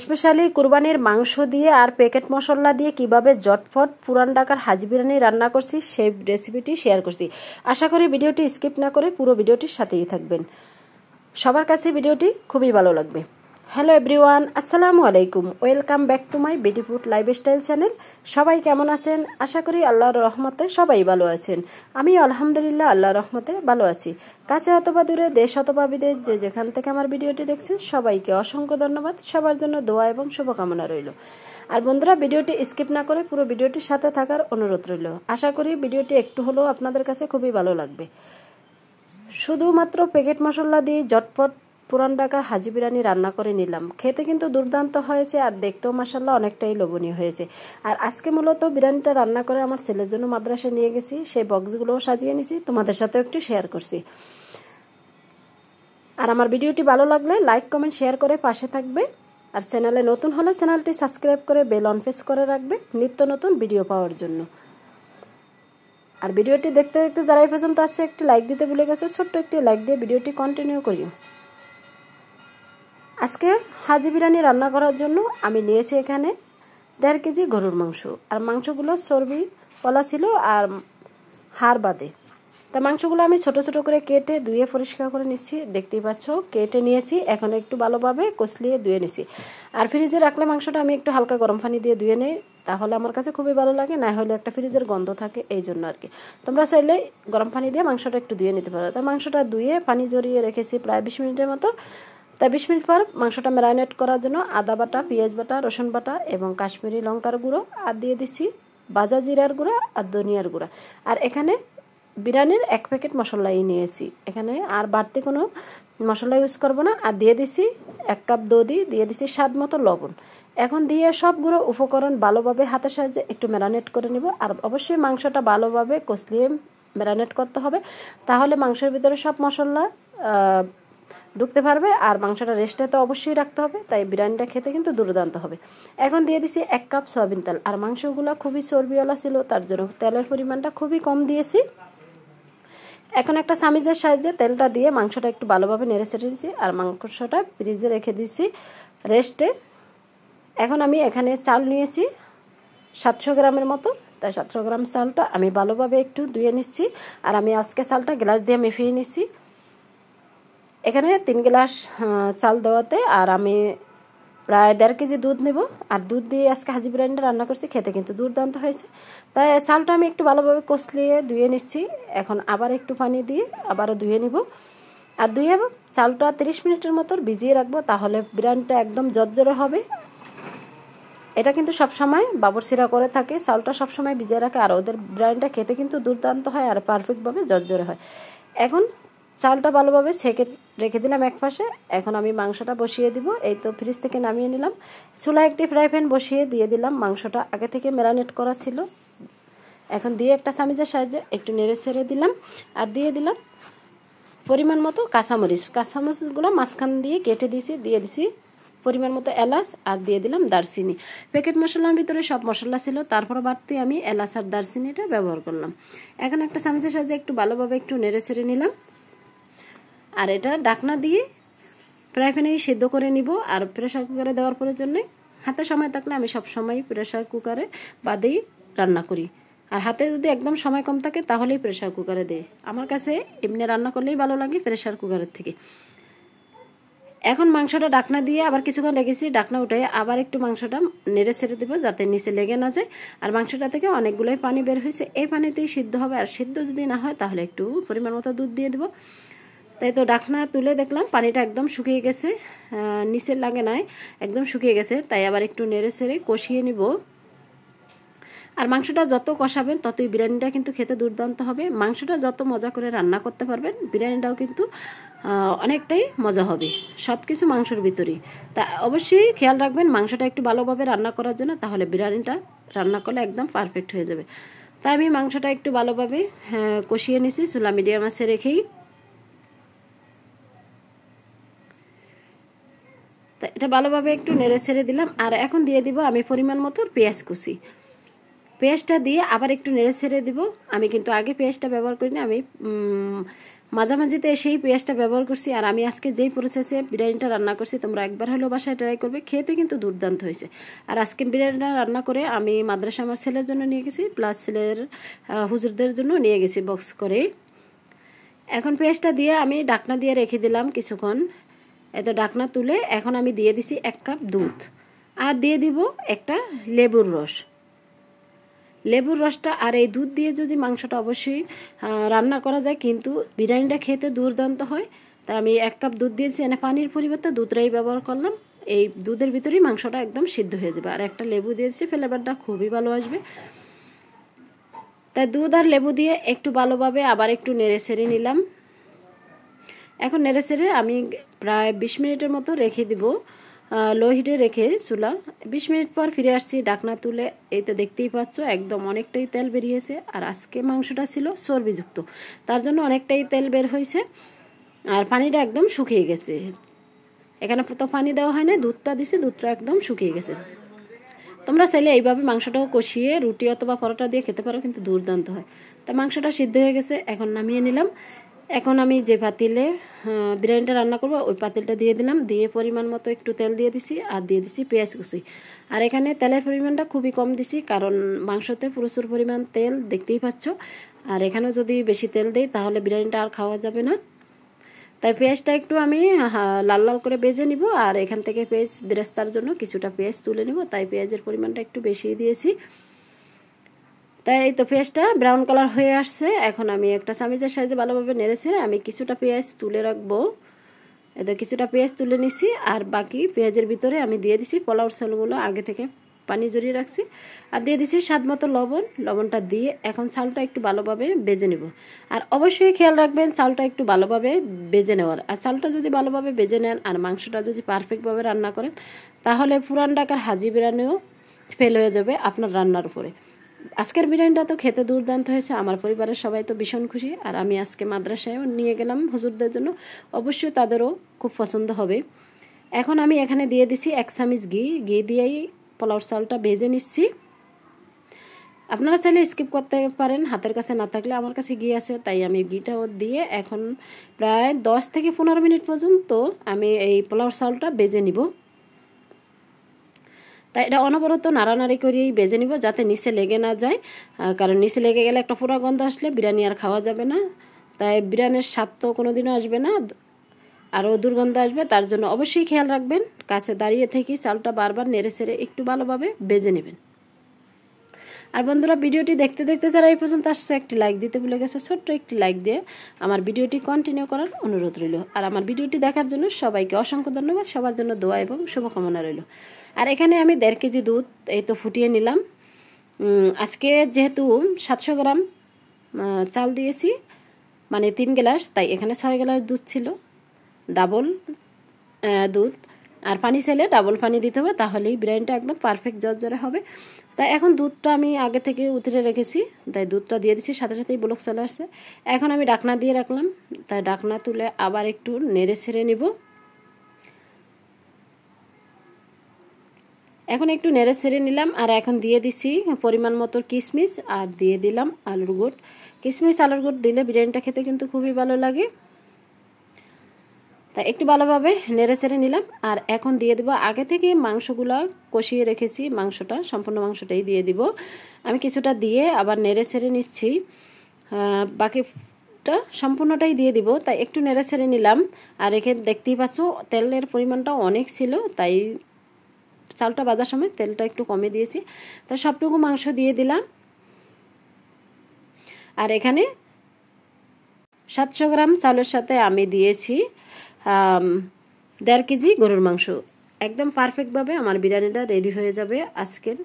Specially কুরবানির মাংস দিয়ে আর প্যাকেট মশলা দিয়ে কিভাবে জটফট পুরান ঢাকার হাজি বিরিয়ানি রান্না করছি সেই রেসিপিটি শেয়ার করছি। আশা করি ভিডিওটি স্কিপ না করে পুরো ভিডিওটির সাথেই থাকবেন। সবার কাছে ভিডিওটি খুবই ভালো লাগবে। হ্যালো এভরিওয়ান, আসসালামু আলাইকুম, welcome back to my beautiful lifestyle channel. সবাই কেমন আছেন? আশা করি আল্লাহর রহমতে সবাই ভালো আছেন। আমি আলহামদুলিল্লাহ আল্লাহর রহমতে ভালো আছি। কাছে অথবা দূরে, দেশ অথবা বিদেশ, যে যেখান থেকে আমার ভিডিওটি দেখছেন সবাইকে অসংখ্য ধন্যবাদ। সবার জন্য দোয়া এবং শুভকামনা রইল। আর বন্ধুরা, ভিডিওটি স্কিপ না করে পুরো ভিডিওটির সাথে থাকার অনুরোধ রইল। আশা করি ভিডিওটি একটু হলেও আপনাদের কাছে খুবই ভালো লাগবে। শুধুমাত্র প্যাকেট মশলা দিয়ে ঝটপট পুরান ঢাকার হাজি বিরিয়ানি রান্না করে নিলাম। খেতে কিন্তু দুর্দান্ত হয়েছে আর দেখতেও মাশাআল্লাহ অনেকটাই লোভনীয় হয়েছে। আর আজকে মূলত বিরিয়ানিটা রান্না করে আমার ছেলের জন্য মাদ্রাসায় নিয়ে গেছি, সেই বক্সগুলোও সাজিয়ে নিয়েছি, তোমাদের সাথেও একটু শেয়ার করছি। আর আমার ভিডিওটি ভালো লাগলে লাইক কমেন্ট শেয়ার করে পাশে থাকবে। আর চ্যানেলে নতুন হলে চ্যানেলটি সাবস্ক্রাইব করে বেল অন প্রেস করে রাখবে নিত্য নতুন ভিডিও পাওয়ার জন্য। আর ভিডিওটি দেখতে দেখতে যারা এই পর্যন্ত আসছে একটি লাইক দিতে ভুলে গেছে, ছোট্ট একটি লাইক দিয়ে ভিডিওটি কন্টিনিউ করিও। আজকে হাজি বিরিয়ানি রান্না করার জন্য আমি নিয়েছি এখানে 1.5 কেজি গরুর মাংস। আর মাংসগুলো চর্বি বলা ছিল আর হাড় বাদে। তা মাংসগুলো আমি ছোট ছোট করে কেটে ধুয়ে পরিষ্কার করে নিচ্ছি। দেখতেই পাচ্ছ কেটে নিয়েছি, এখন একটু ভালোভাবে কষলিয়ে ধুয়ে নিছি। আর ফ্রিজে রাখলে মাংসটা আমি একটু হালকা গরম পানি দিয়ে ধুয়ে নিই, তাহলে আমার কাছে খুবই ভালো লাগে। না হলে একটা ফ্রিজের গন্ধ থাকে, এই জন্য আর কি। তোমরা চাইলে গরম পানি দিয়ে মাংসটা একটু ধুয়ে নিতে পারো। তা মাংসটা ধুয়ে পানি জড়িয়ে রেখেছি প্রায় 20 মিনিটের মতো। তাই 20 মিনিট পর মাংসটা ম্যারিনেট করার জন্য আদা বাটা, পেঁয়াজ বাটা, রসুন বাটা এবং কাশ্মীরি লঙ্কার গুঁড়ো আর দিয়ে দিচ্ছি ভাজা জিরার গুঁড়া আর ধনিয়ার গুঁড়া। আর এখানে বিরিয়ানির 1 প্যাকেট মশলাই নিয়েছি এখানে, আর বাড়তি কোনো মশলা ইউজ করব না। আর দিয়ে দিছি 1 কাপ দধি, দিয়ে দিছি স্বাদ মতো লবণ। এখন দিয়ে সবগুলো উপকরণ ভালোভাবে হাতের সাহায্যে একটু ম্যারিনেট করে নিব। আর অবশ্যই মাংসটা ভালোভাবে কষলিয়ে ম্যারিনেট করতে হবে, তাহলে মাংসের ভিতরে সব মশলা ঢুকতে পারবে। আর মাংসটা রেস্টে তো অবশ্যই রাখতে হবে, তাই বিরিয়ানিটা খেতে কিন্তু দুর্দান্ত হবে। এখন দিয়ে দিছি 1 কাপ সয়াবিন তেল। আর মাংসগুলো খুবই চর্বিওয়ালা ছিল, তার জন্য তেলের পরিমাণটা খুবই কম দিয়েছি। এখন একটা চামিচের সাহায্যে তেলটা দিয়ে মাংসটা একটু ভালোভাবে নেড়ে চেড়ে দিয়েছি। আর মাংসটা ফ্রিজে রেখে দিয়েছি রেস্টে। এখন আমি এখানে চাল নিয়েছি 700 গ্রামের মতো। তাই 700 গ্রাম চালটা আমি ভালোভাবে একটু ধুয়ে নিচ্ছি। আর আমি আজকে চালটা গ্লাস দিয়ে মেপিয়ে নিচ্ছি। এখানে 3 গ্লাস চাল দেওয়াতে আর আমি প্রায় 1.5 কেজি দুধ নেব। আর দুধ দিয়ে আজকে হাজি বিরিয়ানিটা রান্না করছি, খেতে কিন্তু দুর্দান্ত হয়েছে। তাই চালটা আমি একটু ভালোভাবে কষলিয়ে ধুয়ে নিচ্ছি। এখন আবার একটু পানি দিয়ে আবারও ধুয়ে নিব। আর ধুয়ে চালটা 30 মিনিটের মতো ভিজিয়ে রাখবো, তাহলে বিরিয়ানিটা একদম জর্জরে হবে। এটা কিন্তু সবসময় বাবরচিরা করে থাকে, চালটা সবসময় ভিজিয়ে রাখে। আর ওদের বিরিয়ানিটা খেতে কিন্তু দুর্দান্ত হয় আর পারফেক্টভাবে জর্জরে হয়। এখন চালটা ভালোভাবে ছেঁকে রেখে দিলাম এক পাশে। এখন আমি মাংসটা বসিয়ে দিব। এই তো ফ্রিজ থেকে নামিয়ে নিলাম। চুলায় একটি ফ্রাই প্যান বসিয়ে দিয়ে দিলাম। মাংসটা আগে থেকে ম্যারিনেট করা ছিল। এখন দিয়ে একটা চামিচের সাহায্যে একটু নেড়ে ছেড়ে দিলাম। আর দিয়ে দিলাম পরিমাণ মতো কাঁচামরিচ। কাঁচামরিচগুলো মাঝখান দিয়ে কেটে দিয়েছি। দিয়ে দিছি পরিমাণ মতো এলাচ আর দিয়ে দিলাম দারচিনি। প্যাকেট মশলার ভিতরে সব মশলা ছিল, তারপর বাড়তি আমি এলাচ আর দারচিনিটা ব্যবহার করলাম। এখন একটা চামিচের সাহায্যে একটু ভালোভাবে একটু নেড়ে ছেড়ে নিলাম। আর এটা ঢাকনা দিয়ে ফ্রাই প্যানেই সিদ্ধ করে নিব। আর প্রেসার কুকারে দেওয়ার প্রয়োজন নেই। হাতে সময় থাকলে আমি সব সময় প্রেসার কুকারে বাদেই রান্না করি। আর হাতে যদি একদম সময় কম থাকে তাহলেই প্রেসার কুকারে দেই। আমার কাছে এমনি রান্না করলেই ভালো লাগে প্রেসার কুকারের থেকে। এখন মাংসটা ঢাকনা দিয়ে আবার কিছুক্ষণ রেখেছি। ঢাকনা উঠে আবার একটু মাংসটা নেড়ে ছেড়ে দেবো, যাতে নিচে লেগে না যায়। আর মাংসটা থেকে অনেকগুলোই পানি বের হয়েছে, এই পানিতেই সিদ্ধ হবে। আর সিদ্ধ যদি না হয় তাহলে একটু পরিমাণ মতো দুধ দিয়ে দেবো। তাই তো ঢাকনা তুলে দেখলাম পানিটা একদম শুকিয়ে গেছে, নিচের লাগে নাই, একদম শুকিয়ে গেছে। তাই আবার একটু নেড়ে ছেড়ে কষিয়ে নিব। আর মাংসটা যত কষাবেন ততই বিরিয়ানিটা কিন্তু খেতে দুর্দান্ত হবে। মাংসটা যত মজা করে রান্না করতে পারবেন বিরিয়ানিটাও কিন্তু অনেকটাই মজা হবে, সব কিছু মাংসের ভিতরেই। তা অবশ্যই খেয়াল রাখবেন মাংসটা একটু ভালোভাবে রান্না করার জন্য, তাহলে বিরিয়ানিটা রান্না করলে একদম পারফেক্ট হয়ে যাবে। তাই আমি মাংসটা একটু ভালোভাবে কষিয়ে নিছি চুলা মিডিয়াম আঁচে রেখেই। তা এটা ভালোভাবে একটু নেড়ে ছেড়ে দিলাম। আর এখন দিয়ে দিব আমি পরিমাণ মতো পেঁয়াজ কুচি। পেঁয়াজটা দিয়ে আবার একটু নেড়ে ছেড়ে দিব। আমি কিন্তু আগে পেঁয়াজটা ব্যবহার করিনি, আমি মাঝামাঝিতে সেই পেঁয়াজটা ব্যবহার করছি। আর আমি আজকে যেই প্রসেসে বিরিয়ানিটা রান্না করছি তোমরা একবার হলেও বাসায় ট্রাই করবে, খেতে কিন্তু দুর্দান্ত হয়েছে। আর আজকে বিরিয়ানিটা রান্না করে আমি মাদ্রাসা আমার ছেলের জন্য নিয়ে গেছি, প্লাস ছেলের হুজুরদের জন্য নিয়ে গেছি বক্স করে। এখন পেঁয়াজটা দিয়ে আমি ঢাকনা দিয়ে রেখে দিলাম কিছুক্ষণ। এত ঢাকনা তুলে এখন আমি দিয়ে দিছি 1 কাপ দুধ, আর দিয়ে দিব একটা লেবুর রস। লেবুর রসটা আর এই দুধ দিয়ে যদি মাংসটা অবশ্যই রান্না করা যায় কিন্তু বিরিয়ানিটা খেতে দুর্দান্ত হয়। তা আমি 1 কাপ দুধ দিয়েছি, এনে পানির পরিবর্তে দুধটাই ব্যবহার করলাম। এই দুধের ভিতরেই মাংসটা একদম সিদ্ধ হয়ে যাবে। আর একটা লেবু দিয়েছি, ফ্লেভারটা খুবই ভালো আসবে। তাই দুধ আর লেবু দিয়ে একটু ভালোভাবে আবার একটু নেড়ে ছেড়ে নিলাম। এখন নেড়ে ছেড়ে আমি প্রায় 20 মিনিটের মতো রেখে দিব লো হিটে রেখে চুলা। 20 মিনিট পর ফিরে আসছি ঢাকনা তুলে। এই তো দেখতেই পাচ্ছ একদম অনেকটাই তেল বেরিয়েছে। আর আজকে মাংসটা ছিল চর্বিযুক্ত, তার জন্য অনেকটাই তেল বের হয়েছে। আর পানিটা একদম শুকিয়ে গেছে। এখানে তো পানি দেওয়া হয় না, দুধটা দিছি, দুধটা একদম শুকিয়ে গেছে। তোমরা চাইলে এইভাবে মাংসটাও কষিয়ে রুটি অথবা পরোটা দিয়ে খেতে পারো, কিন্তু দুর্দান্ত হয়। তা মাংসটা সিদ্ধ হয়ে গেছে, এখন নামিয়ে নিলাম। এখন আমি যে পাতিলে বিরিয়ানিটা রান্না করবো ওই পাতিলটা দিয়ে দিলাম, দিয়ে পরিমাণ মতো একটু তেল দিয়ে দিছি, আর দিয়ে দিছি পেঁয়াজ কুচি। আর এখানে তেলের পরিমাণটা খুবই কম দিছি, কারণ মাংসতে প্রচুর পরিমাণ তেল দেখতেই পাচ্ছ। আর এখানেও যদি বেশি তেল দেই তাহলে বিরিয়ানিটা আর খাওয়া যাবে না। তাই পেঁয়াজটা একটু আমি লাল লাল করে ভেজে নিব। আর এখান থেকে পেঁয়াজ বেরেস্তার জন্য কিছুটা পেঁয়াজ তুলে নিব, তাই পেঁয়াজের পরিমাণটা একটু বেশি দিয়েছি। তাই এই তো পেঁয়াজটা ব্রাউন কালার হয়ে আসছে। এখন আমি একটা চামিচের সাইজে ভালোভাবে নেড়েছে আমি কিছুটা পেঁয়াজ তুলে রাখবো। এতে কিছুটা পেঁয়াজ তুলে নিছি, আর বাকি পেঁয়াজের ভিতরে আমি দিয়ে দিছি পোলাওর চালগুলো আগে থেকে পানি জড়িয়ে রাখছি, আর দিয়ে দিছি স্বাদ মতো লবণ। লবণটা দিয়ে এখন চালটা একটু ভালোভাবে ভেজে নেব। আর অবশ্যই খেয়াল রাখবেন চালটা একটু ভালোভাবে ভেজে নেওয়ার। আর চালটা যদি ভালোভাবে ভেজে নেন আর মাংসটা যদি পারফেক্টভাবে রান্না করেন তাহলে পুরান ঢাকার হাজি বিরিয়ানিও ফেল হয়ে যাবে আপনার রান্নার উপরে। আজকের বিরিয়ানিটা তো খেতে দুর্দান্ত হয়েছে, আমার পরিবারের সবাই তো ভীষণ খুশি। আর আমি আজকে মাদ্রাসায়ও নিয়ে গেলাম হুজুরদের জন্য, অবশ্যই তাদেরও খুব পছন্দ হবে। এখন আমি এখানে দিয়ে দিছি 1 চামচ ঘি। ঘি দিয়েই পোলাওর চালটা ভেজে নিচ্ছি। আপনারা চাইলে স্কিপ করতে পারেন, হাতের কাছে না থাকলে। আমার কাছে ঘি আছে তাই আমি ঘিটাও দিয়ে এখন প্রায় 10 থেকে 15 মিনিট পর্যন্ত আমি এই পোলাওর চালটা ভেজে নিব। তাই এটা অনবরত নাড়ানাড়ি করেই ভেজে নিব যাতে নিচে লেগে না যায়, কারণ নিচে লেগে গেলে একটা পোড়া গন্ধ আসলে বিরিয়ানি আর খাওয়া যাবে না। তাই বিরিয়ানির স্বাদ তো কোনোদিনও আসবে না, আরও দুর্গন্ধ আসবে। তার জন্য অবশ্যই খেয়াল রাখবেন, কাছে দাঁড়িয়ে থেকে চালটা বারবার নেড়ে ছেড়ে একটু ভালোভাবে ভেজে নেবেন। আর বন্ধুরা ভিডিওটি দেখতে দেখতে যারা এই পর্যন্ত আসছে একটি লাইক দিতে ভুলে গেছে, ছোট্ট একটি লাইক দিয়ে আমার ভিডিওটি কন্টিনিউ করার অনুরোধ রইল। আর আমার ভিডিওটি দেখার জন্য সবাইকে অসংখ্য ধন্যবাদ, সবার জন্য দোয়া এবং শুভকামনা রইল। আর এখানে আমি 1.5 কেজি দুধ এই তো ফুটিয়ে নিলাম। আজকে যেহেতু 700 গ্রাম চাল দিয়েছি, মানে 3 গ্লাস, তাই এখানে 6 গ্লাস দুধ ছিল। ডাবল দুধ, আর পানি চাইলে ডাবল পানি দিতে হবে, তাহলেই বিরিয়ানিটা একদম পারফেক্ট ঝরঝরে হবে। তাই এখন দুধটা আমি আগে থেকে উতরে রেখেছি, তাই দুধটা দিয়ে দিচ্ছি, সাথে সাথেই বলক চলে আসছে। এখন আমি ঢাকনা দিয়ে রাখলাম, তাই ঢাকনা তুলে আবার একটু নেড়ে ছেড়ে নিব। এখন একটু নেড়ে ছেড়ে নিলাম। আর এখন দিয়ে দিছি পরিমাণ মতো কিশমিশ, আর দিয়ে দিলাম আলুর গুড়। কিশমিশ আলুর গুড় দিলে বিরিয়ানিটা খেতে কিন্তু খুবই ভালো লাগে। তাই একটু ভালোভাবে নেড়ে ছেড়ে নিলাম। আর এখন দিয়ে দিব আগে থেকে মাংসগুলো কষিয়ে রেখেছি, মাংসটা সম্পূর্ণ মাংসটাই দিয়ে দিব। আমি কিছুটা দিয়ে আবার নেড়ে ছেড়ে নিচ্ছি, বাকিটা সম্পূর্ণটাই দিয়ে দিব। তাই একটু নেড়ে ছেড়ে নিলাম। আর এখানে দেখতেই পাচ্ছ তেলের পরিমাণটা অনেক ছিল, তাই চালটা ভাজার সময় তেলটা একটু কমে দিয়েছি। তাই সবটুকু মাংস দিয়ে দিলাম। আর এখানে 700 গ্রাম চালের সাথে আমি দিয়েছি 1.5 কেজি গরুর মাংস। একদম পারফেক্টভাবে আমার বিরিয়ানিটা রেডি হয়ে যাবে আজকের।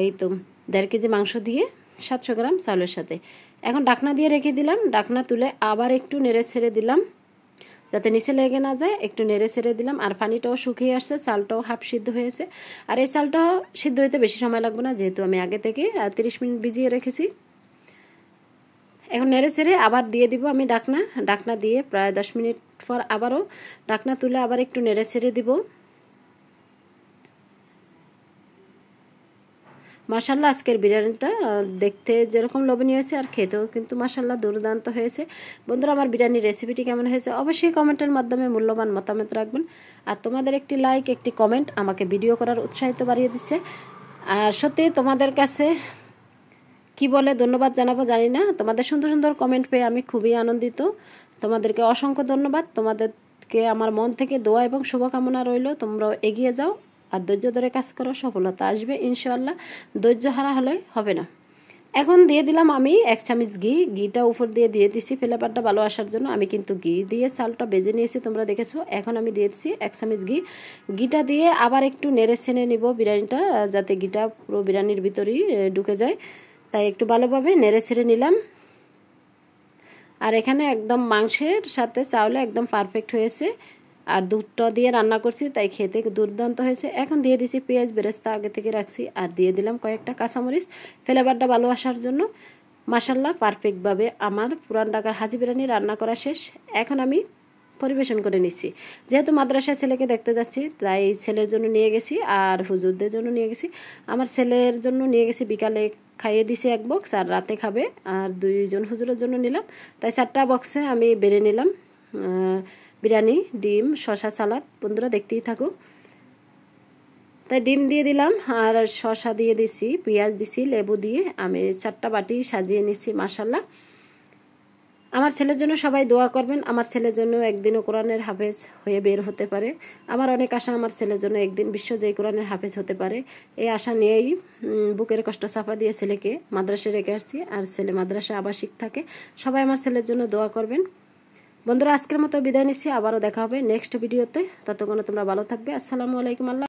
এই তো 1.5 কেজি মাংস দিয়ে 700 গ্রাম চালের সাথে। এখন ঢাকনা দিয়ে রেখে দিলাম। ঢাকনা তুলে আবার একটু নেড়ে ছেড়ে দিলাম যাতে নিচে লেগে না যায়, একটু নেড়ে ছেড়ে দিলাম। আর পানিটাও শুকিয়ে আসছে, চালটাও হাফ সিদ্ধ হয়েছে। আর এই চালটা সিদ্ধ হতে বেশি সময় লাগবে না, যেহেতু আমি আগে থেকে 30 মিনিট ভিজিয়ে রেখেছি। এখন নেড়ে ছেড়ে আবার দিয়ে দিব আমি ঢাকনা দিয়ে প্রায় 10 মিনিট পর আবারও ঢাকনা তুলে আবার একটু নেড়ে ছেড়ে দিব। মাশাআল্লাহ আজকের বিরিয়ানিটা দেখতে যেরকম লোভনীয় হয়েছে আর খেতেও কিন্তু মাশাআল্লাহ দুর্দান্ত হয়েছে। বন্ধুরা, আমার বিরিয়ানির রেসিপিটি কেমন হয়েছে অবশ্যই কমেন্টের মাধ্যমে মূল্যবান মতামত রাখবেন। আর তোমাদের একটি লাইক, একটি কমেন্ট আমাকে ভিডিও করার উৎসাহিত বাড়িয়ে দিচ্ছে। আর সত্যি তোমাদের কাছে কি বলে ধন্যবাদ জানাবো জানি না, তোমাদের সুন্দর সুন্দর কমেন্ট পেয়ে আমি খুবই আনন্দিত। তোমাদেরকে অসংখ্য ধন্যবাদ। তোমাদেরকে আমার মন থেকে দোয়া এবং শুভকামনা রইল। তোমরাও এগিয়ে যাও আর ধৈর্য ধরে কাজ করো, সফলতা আসবে ইনশাআল্লাহ। ধৈর্য হারা হলে হবে না। এখন দিয়ে দিলাম আমি 1 চামচ ঘিটা উপর দিয়ে দিয়েছি ফ্লেভারটা ভালো আসার জন্য। আমি কিন্তু ঘি দিয়ে চালটা বেজে নিয়েছি, তোমরা দেখেছো। এখন আমি দিয়েছি 1 চামচ ঘিটা দিয়ে আবার একটু নেড়ে ছেনে নিব বিরিয়ানিটা, যাতে ঘিটা পুরো বিরিয়ানির ভিতরেই ঢুকে যায়। তাই একটু ভালোভাবে নেড়ে ছেড়ে নিলাম। আর এখানে একদম মাংসের সাথে চাউলে একদম পারফেক্ট হয়েছে। আর দুধটা দিয়ে রান্না করছি তাই খেতে দুর্দান্ত হয়েছে। এখন দিয়ে দিছি পেঁয়াজ বেরেস্তা আগে থেকে রাখছি, আর দিয়ে দিলাম কয়েকটা কাঁচামরিচ ফ্লেভারটা ভালো আসার জন্য। মাশাআল্লাহ পারফেক্টভাবে আমার পুরান ঢাকার হাজি বিরিয়ানি রান্না করা শেষ। এখন আমি পরিবেশন করে নিচ্ছি। যেহেতু মাদ্রাসায় ছেলেকে দেখতে যাচ্ছি তাই ছেলের জন্য নিয়ে গেছি আর হুজুরদের জন্য নিয়ে গেছি। আমার ছেলের জন্য নিয়ে গেছি, বিকালে খাইয়ে দিছি 1 বক্স, আর রাতে খাবে। আর 2 জন হুজুরের জন্য নিলাম, তাই 4টা বক্সে আমি বেড়ে নিলাম বিরিয়ানি, ডিম, শসা, সালাদ। বন্ধুরা দেখতেই থাকো। তাই ডিম দিয়ে দিলাম আর শসা দিয়ে দিছি, পেঁয়াজ দিছি, লেবু দিয়ে আমি 4টা বাটি সাজিয়ে নিচ্ছি। মাশাআল্লাহ আমার ছেলের জন্য সবাই দোয়া করবেন। আমার ছেলের জন্য একদিনও কোরআনের হাফেজ হয়ে বের হতে পারে। আমার অনেক আশা আমার ছেলের জন্য একদিন বিশ্বজয়ী কোরআনের হাফেজ হতে পারে। এই আশা নিয়েই বুকের কষ্ট চাপা দিয়ে ছেলেকে মাদ্রাসায় রেখে আসছি। আর ছেলে মাদ্রাসায় আবাসিক থাকে। সবাই আমার ছেলের জন্য দোয়া করবেন। বন্ধুরা আজকের মতো বিদায় নিচ্ছি, আবারও দেখা হবে নেক্সট ভিডিওতে। ততক্ষণে তোমরা ভালো থাকবে। আসসালামু আলাইকুম। আল্লাহ।